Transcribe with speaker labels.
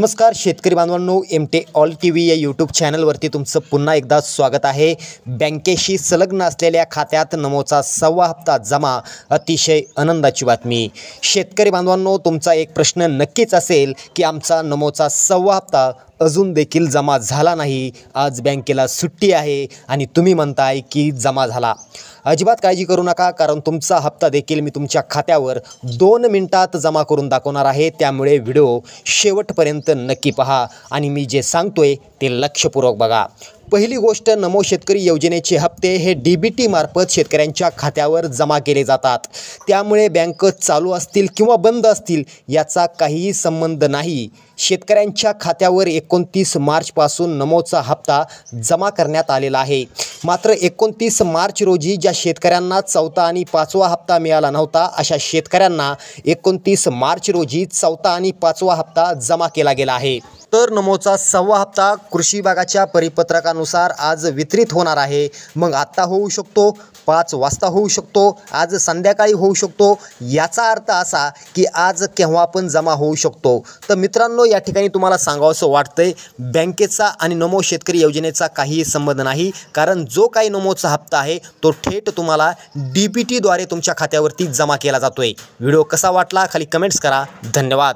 Speaker 1: नमस्कार शेतकरी बांधवांनो, एमटे ऑल टीव्ही या यूट्यूब चॅनलवरती तुमचं पुन्हा एकदा स्वागत आहे। बँकेशी संलग्न असलेल्या खात्यात नमोचा 6वा हप्ता जमा, अतिशय आनंदाची बातमी। शेतकरी बांधवांनो, तुमचा एक प्रश्न नक्कीच असेल की आमचा नमोचा 6वा हप्ता अजून देखील जमा झाला नाही, आज बँकेला सुट्टी आहे आणि तुम्ही म्हणताय की जमा झाला। अजिबात काळजी करू नका, कारण तुमचा हप्ता देखील मी तुमच्या खात्यावर 2 मिनिटात जमा करून दाखवणार आहे। त्यामुळे व्हिडिओ शेवटपर्यंत नक्की पहा आणि मी जे सांगतोय ते लक्षपूर्वक बघा। पहिली गोष्ट, नमो शेतकरी योजनेचे हप्ते हे डीबीटी मार्फत शेतकऱ्यांच्या खात्यावर जमा केले जातात। त्यामुळे बँक चालू असतील किंवा बंद असतील याचा काहीही संबंध नाही। शेतकऱ्यांच्या खात्यावर 29 मार्चपासून नमोचा हप्ता जमा करण्यात आलेला आहे। मात्र 29 मार्च रोजी ज्या शेतकऱ्यांना 4था आणि 5वा हप्ता मिळाला नव्हता, अशा शेतकऱ्यांना 29 मार्च रोजी 4था आणि 5वा हप्ता जमा केला गेला आहे। तर नमोचा 6वा हप्ता कृषी विभागाच्या परिपत्रकानुसार आज वितरित होणार आहे। मग आत्ता होऊ शकतो, 5 वाजता होऊ शकतो, आज संध्याकाळी होऊ शकतो। याचा अर्थ असा की आज केव्हा पण जमा होऊ शकतो। तर मित्रांनो, या ठिकाणी तुम्हाला सांगावंसं वाटतंय, बँकेचा आणि नमो शेतकरी योजनेचा काहीही संबंध नाही, कारण जो काही नमोचा हप्ता आहे तो थेट तुम्हाला डीबीटीद्वारे तुमच्या खात्यावरती जमा केला जातोय। व्हिडिओ कसा वाटला खाली कमेंट्स करा। धन्यवाद।